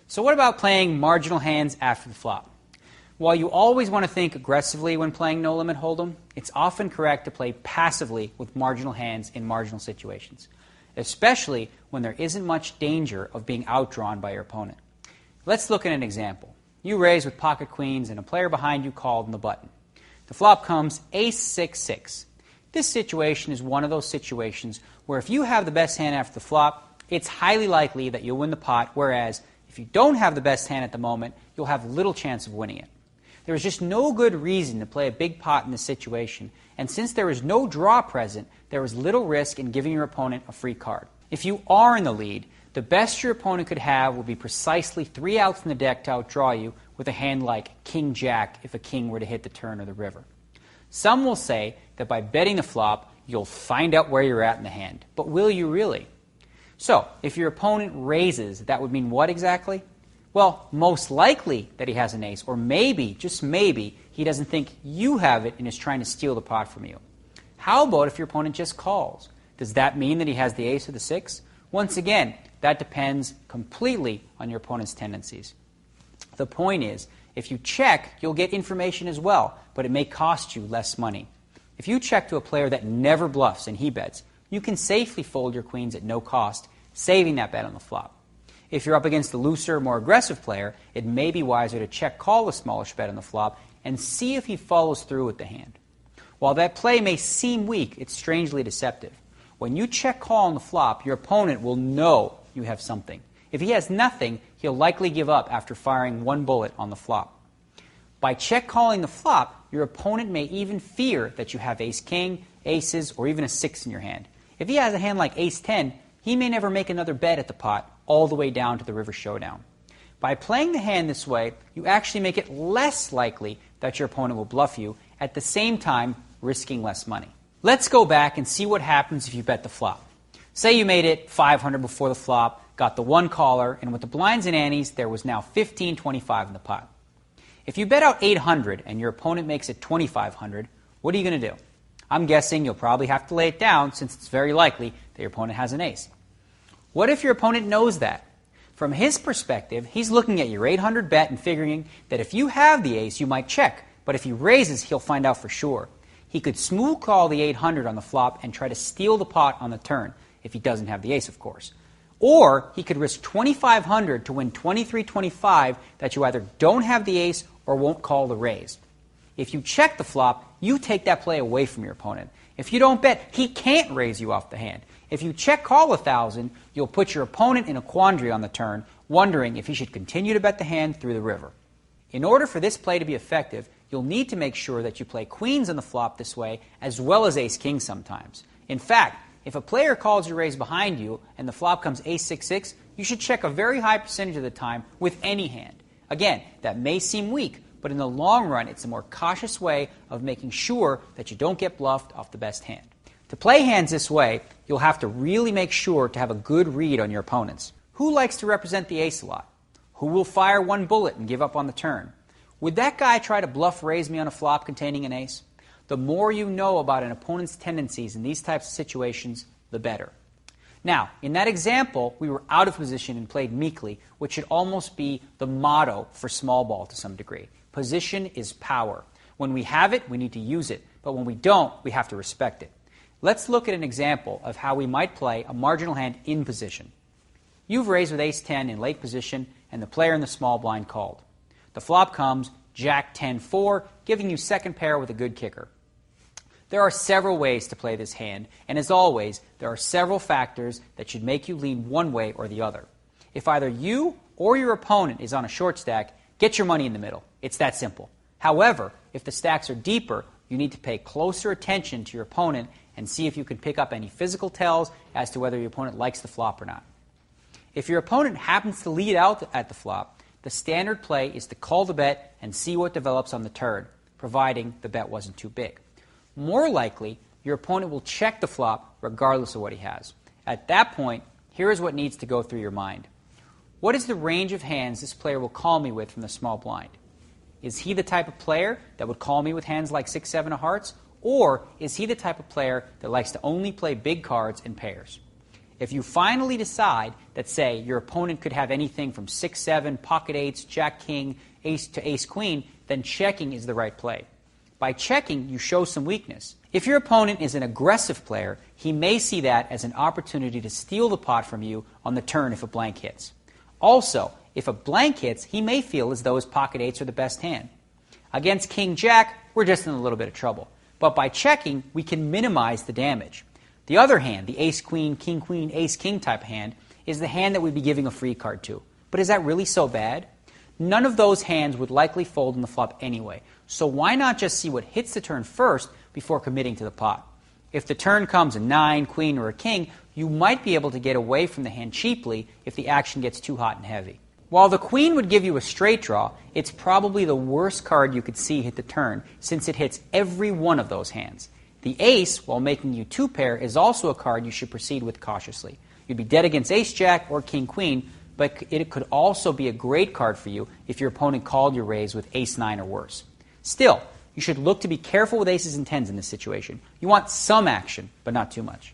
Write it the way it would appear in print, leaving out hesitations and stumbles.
So what about playing marginal hands after the flop? While you always want to think aggressively when playing No Limit Hold'em, it's often correct to play passively with marginal hands in marginal situations, especially when there isn't much danger of being outdrawn by your opponent. Let's look at an example. You raise with pocket queens and a player behind you called on the button. The flop comes ace-6-6. This situation is one of those situations where if you have the best hand after the flop, it's highly likely that you'll win the pot, whereas if you don't have the best hand at the moment, you'll have little chance of winning it. There is just no good reason to play a big pot in this situation, and since there is no draw present, there is little risk in giving your opponent a free card. If you are in the lead, the best your opponent could have would be precisely 3 outs in the deck to outdraw you with a hand like King-Jack if a king were to hit the turn or the river. Some will say that by betting the flop, you'll find out where you're at in the hand. But will you really? So, if your opponent raises, that would mean what exactly? Well, most likely that he has an ace, or maybe, just maybe, he doesn't think you have it and is trying to steal the pot from you. How about if your opponent just calls? Does that mean that he has the ace or the 6? Once again, that depends completely on your opponent's tendencies. The point is, if you check, you'll get information as well, but it may cost you less money. If you check to a player that never bluffs and he bets, you can safely fold your queens at no cost, saving that bet on the flop. If you're up against a looser, more aggressive player, it may be wiser to check call the smallish bet on the flop and see if he follows through with the hand. While that play may seem weak, it's strangely deceptive. When you check call on the flop, your opponent will know you have something. If he has nothing, he'll likely give up after firing 1 bullet on the flop. By check calling the flop, your opponent may even fear that you have ace-king, aces, or even a 6 in your hand. If he has a hand like ace-10, he may never make another bet at the pot, all the way down to the river showdown. By playing the hand this way, you actually make it less likely that your opponent will bluff you, at the same time risking less money. Let's go back and see what happens if you bet the flop. Say you made it 500 before the flop, got the 1 caller, and with the blinds and antes, there was now 1525 in the pot. If you bet out 800 and your opponent makes it 2500, what are you going to do? I'm guessing you'll probably have to lay it down since it's very likely that your opponent has an ace. What if your opponent knows that? From his perspective, he's looking at your 800 bet and figuring that if you have the ace, you might check, but if he raises, he'll find out for sure. He could smooth call the 800 on the flop and try to steal the pot on the turn, if he doesn't have the ace, of course. Or he could risk 2500 to win 2325 that you either don't have the ace or won't call the raise. If you check the flop, you take that play away from your opponent. If you don't bet, he can't raise you off the hand. If you check call 1000, you'll put your opponent in a quandary on the turn, wondering if he should continue to bet the hand through the river. In order for this play to be effective, you'll need to make sure that you play queens on the flop this way, as well as ace-king sometimes. In fact, if a player calls your raise behind you and the flop comes ace-6-6, you should check a very high percentage of the time with any hand. Again, that may seem weak, but in the long run, it's a more cautious way of making sure that you don't get bluffed off the best hand. To play hands this way, you'll have to really make sure to have a good read on your opponents. Who likes to represent the ace a lot? Who will fire 1 bullet and give up on the turn? Would that guy try to bluff raise me on a flop containing an ace? The more you know about an opponent's tendencies in these types of situations, the better. Now, in that example, we were out of position and played meekly, which should almost be the motto for small ball to some degree. Position is power. When we have it, we need to use it, but when we don't, we have to respect it. Let's look at an example of how we might play a marginal hand in position. You've raised with ace-10 in late position, and the player in the small blind called. The flop comes Jack-10-4, giving you second pair with a good kicker. There are several ways to play this hand, and as always, there are several factors that should make you lean one way or the other. If either you or your opponent is on a short stack, get your money in the middle. It's that simple. However, if the stacks are deeper, you need to pay closer attention to your opponent and see if you can pick up any physical tells as to whether your opponent likes the flop or not. If your opponent happens to lead out at the flop, the standard play is to call the bet and see what develops on the turn, providing the bet wasn't too big. More likely, your opponent will check the flop regardless of what he has. At that point, here is what needs to go through your mind. What is the range of hands this player will call me with from the small blind? Is he the type of player that would call me with hands like 6-7 of hearts? Or is he the type of player that likes to only play big cards in pairs? If you finally decide that, say, your opponent could have anything from 6-7, pocket eights, jack-king, ace to ace-queen, then checking is the right play. By checking, you show some weakness. If your opponent is an aggressive player, he may see that as an opportunity to steal the pot from you on the turn if a blank hits. Also, if a blank hits, he may feel as though his pocket eights are the best hand. Against king-jack, we're just in a little bit of trouble. But by checking, we can minimize the damage. The other hand, the ace-queen, king-queen, ace-king type hand, is the hand that we'd be giving a free card to. But is that really so bad? None of those hands would likely fold on the flop anyway, so why not just see what hits the turn first before committing to the pot? If the turn comes a 9, queen, or a king, you might be able to get away from the hand cheaply if the action gets too hot and heavy. While the queen would give you a straight draw, it's probably the worst card you could see hit the turn, since it hits every one of those hands. The ace, while making you two-pair, is also a card you should proceed with cautiously. You'd be dead against ace-jack or king-queen, but it could also be a great card for you if your opponent called your raise with ace-9 or worse. Still, you should look to be careful with aces and tens in this situation. You want some action, but not too much.